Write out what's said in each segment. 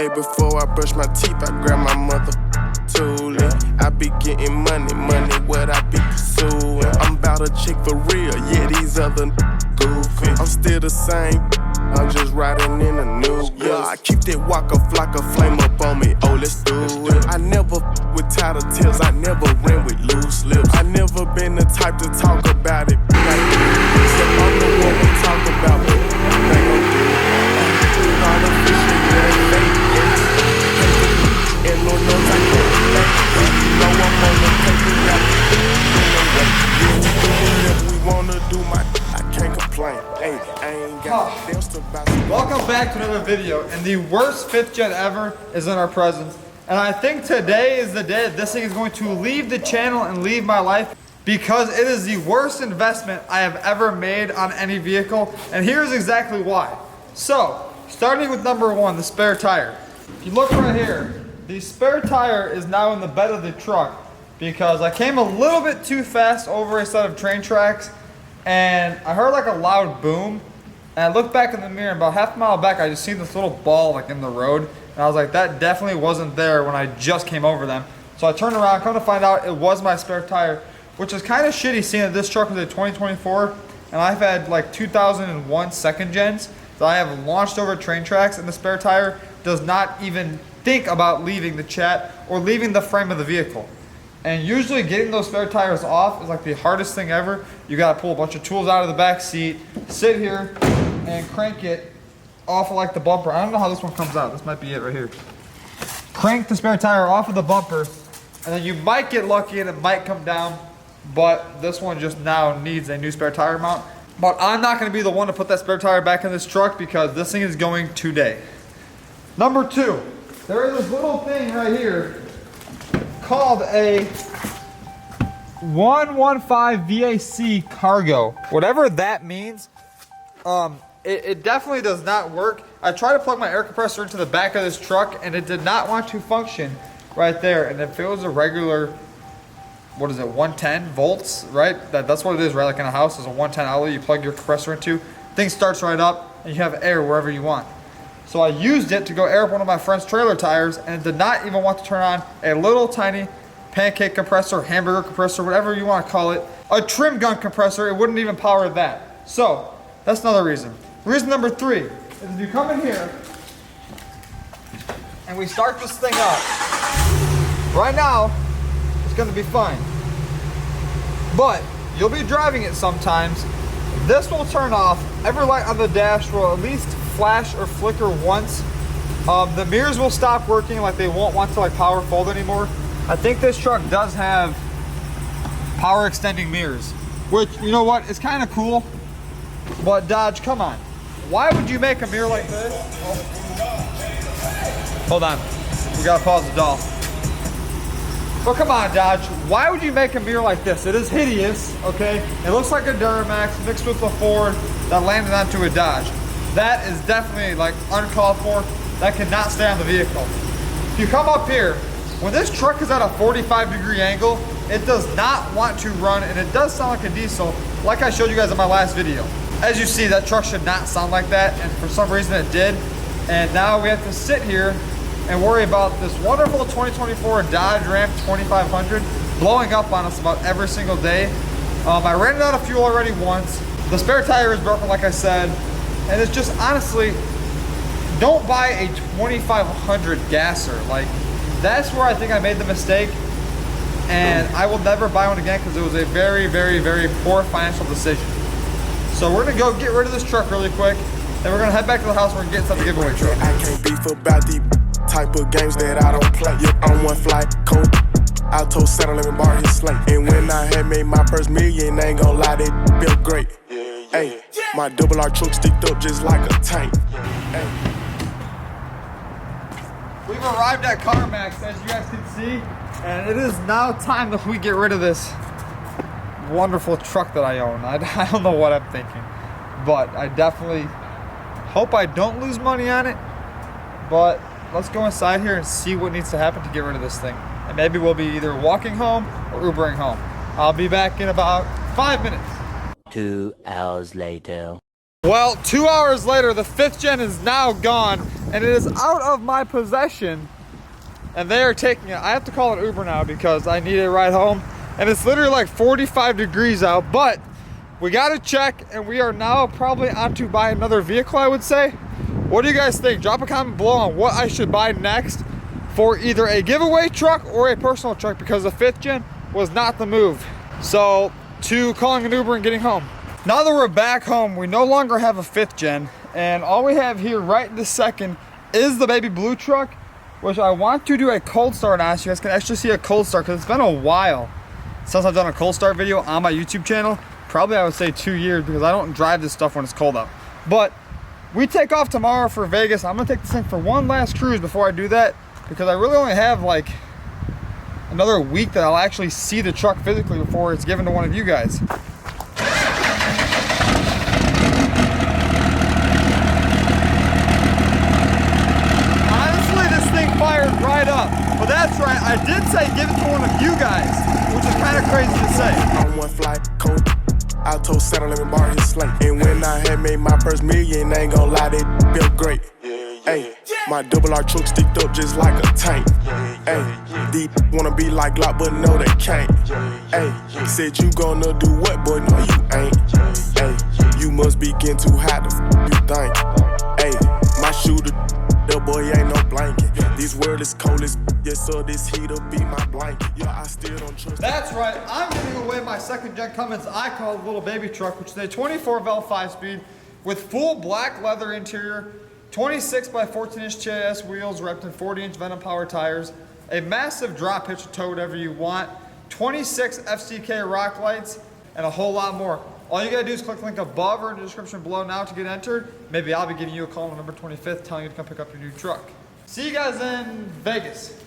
day before I brush my teeth, I grab my mother toolie. I be getting money, what I be pursuing. I'm about a chick for real, yeah, these other goofy. I'm still the same, I'm just riding in a new bus. Yeah, I keep that walker flock of flame up on me, oh, let's do it. I never with tattletales, I never ran with loose lips. I never been the type to talk about it, except I'm the one to talk about it. They gon' do it. Artificial, yeah, fake, yeah. And no notes I can't fake. You know I'm on the paper, yeah. If we wanna do my, I can't complain. I ain't got nothing else to buy. Welcome back to another video, and the worst 5th gen ever is in our presence. And I think today is the day that this thing is going to leave the channel and leave my life, because it is the worst investment I have ever made on any vehicle, and here's exactly why. So, starting with number one, the spare tire. If you look right here, the spare tire is now in the bed of the truck because I came a little bit too fast over a set of train tracks, and I heard like a loud boom, and I looked back in the mirror, and about half a mile back I just seen this little ball like in the road, and I was like, that definitely wasn't there when I just came over them. So I turned around, come to find out it was my spare tire, which is kind of shitty seeing that this truck was a 2024 and I've had like 2001 second gens that I have launched over train tracks, and the spare tire does not even think about leaving the chat or leaving the frame of the vehicle. And usually getting those spare tires off is like the hardest thing ever. You gotta pull a bunch of tools out of the back seat, sit here and crank it off of like the bumper. I don't know how this one comes out. This might be it right here. Crank the spare tire off of the bumper, and then you might get lucky and it might come down, but this one just now needs a new spare tire mount. But I'm not going to be the one to put that spare tire back in this truck because this thing is going today. Number two, there is this little thing right here called a 115 VAC cargo. Whatever that means, it definitely does not work. I tried to plug my air compressor into the back of this truck and it did not want to function right there. And if it was a regular, what is it, 110 volts, right? That's what it is, right? Like in a house, there's a 110 outlet you plug your compressor into. Thing starts right up and you have air wherever you want. So I used it to go air up one of my friend's trailer tires, and it did not even want to turn on a little tiny pancake compressor, hamburger compressor, whatever you want to call it. A trim gun compressor, it wouldn't even power that. So that's another reason. Reason number three is if you come in here and we start this thing up, right now, it's gonna be fine. But you'll be driving it sometimes. This will turn off. Every light on the dash will at least flash or flicker once. The mirrors will stop working, like they won't want to like power fold anymore. I think this truck does have power extending mirrors, which, you know what, it's kind of cool. But Dodge, come on. Why would you make a mirror like this? Oh. Hold on, we gotta pause the doll. But come on, Dodge, why would you make a mirror like this? It is hideous, okay? It looks like a Duramax mixed with a Ford that landed onto a Dodge. That is definitely like uncalled for. That cannot stay on the vehicle. If you come up here, when this truck is at a 45-degree angle, it does not want to run, and it does sound like a diesel, like I showed you guys in my last video. As you see, that truck should not sound like that, and for some reason it did. And now we have to sit here and worry about this wonderful 2024 Dodge Ram 2500 blowing up on us about every single day. I ran out of fuel already once. The spare tire is broken, like I said, and it's just honestly, don't buy a 2500 gasser. Like, that's where I think I made the mistake, and I will never buy one again because it was a very, very, very poor financial decision. So we're gonna go get rid of this truck really quick, and we're gonna head back to the house. We're gonna get inside the giveaway truck. I can't beef about the type of games that I don't play. You're on one flight, cold. I told Santa let me borrow his slate. And when I had made my first million, I ain't gonna lie, they built great. Hey, my double R truck sticked up just like a tank. We've arrived at CARMAX, as you guys can see, and it is now time that we get rid of this wonderful truck that I own. I don't know what I'm thinking, but I definitely hope I don't lose money on it. But let's go inside here and see what needs to happen to get rid of this thing. And maybe we'll be either walking home or Ubering home. I'll be back in about 5 minutes. 2 hours later. Well, 2 hours later, the 5th gen is now gone. and it is out of my possession, and they are taking it. I have to call an Uber now because I need a ride home, and it's literally like 45 degrees out, but we got to check, and we are now probably on to buy another vehicle, I would say. What do you guys think? Drop a comment below on what I should buy next for either a giveaway truck or a personal truck, because the 5th gen was not the move. So to calling an Uber and getting home. Now that we're back home, we no longer have a 5th gen, and all we have here right this second is the baby blue truck, which I want to do a cold start on, so you guys can actually see a cold start, because it's been a while since I've done a cold start video on my YouTube channel. Probably I would say 2 years, because I don't drive this stuff when it's cold out. But we take off tomorrow for Vegas. I'm gonna take this thing for one last cruise before I do that, because I really only have like another week that I'll actually see the truck physically before it's given to one of you guys. Fired right up, but that's right, I did say give it to one of you guys, which is kind of crazy to say. On one flight, cold, I told Santa let me borrow his slate. And when I had made my first million, I ain't gonna lie, they felt great. Hey, my double R truck sticked up just like a tank. Hey, these wanna be like Glock, but no they can't. Hey, said you gonna do what, boy? No you ain't. Hey, you must be getting too hot to you think. Hey, my shooter, the boy ain't no blanket. This world is cold as yes, so this heat'll be my blanket. Yeah, I still don't trust. That's right, I'm giving away my 2nd gen Cummins I call the little baby truck, which is a 24 valve 5-speed with full black leather interior, 26 by 14 inch TIS wheels wrapped in 40 inch Venom power tires, a massive drop hitch to tow whatever you want, 26 FCK rock lights, and a whole lot more. All you gotta do is click the link above or in the description below now to get entered. Maybe I'll be giving you a call on November 25th telling you to come pick up your new truck. See you guys in Vegas.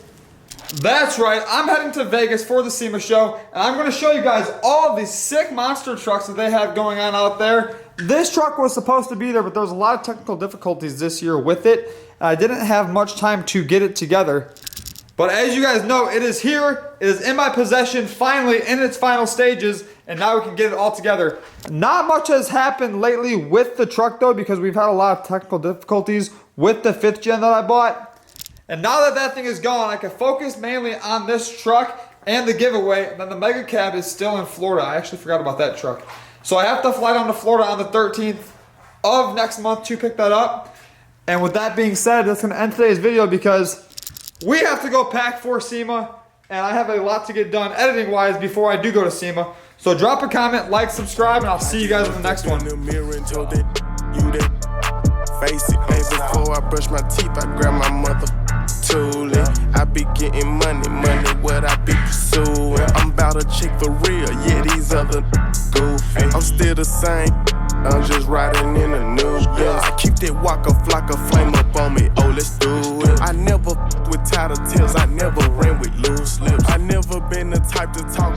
That's right, I'm heading to Vegas for the SEMA show, and I'm gonna show you guys all of these sick monster trucks that they have going on out there. This truck was supposed to be there, but there was a lot of technical difficulties this year with it. I didn't have much time to get it together. But as you guys know, it is here, it is in my possession, finally in its final stages, and now we can get it all together. Not much has happened lately with the truck though, because we've had a lot of technical difficulties with the 5th gen that I bought. And now that that thing is gone, I can focus mainly on this truck and the giveaway, and then the mega cab is still in Florida. I actually forgot about that truck. So I have to fly down to Florida on the 13th of next month to pick that up. And with that being said, that's gonna end today's video because we have to go pack for SEMA, and I have a lot to get done editing-wise before I do go to SEMA. So drop a comment, like, subscribe, and I'll see you guys in the next one. Face it, hey, before I brush my teeth, I grab my mother toolie. I be getting money, what I be pursuing. I'm about a chick for real, yeah, these other goofy. I'm still the same, I'm just riding in a new Benz. I keep that Waka Flocka flame up on me, oh, let's do it. I never with tattletails, I never ran with loose lips. I never been the type to talk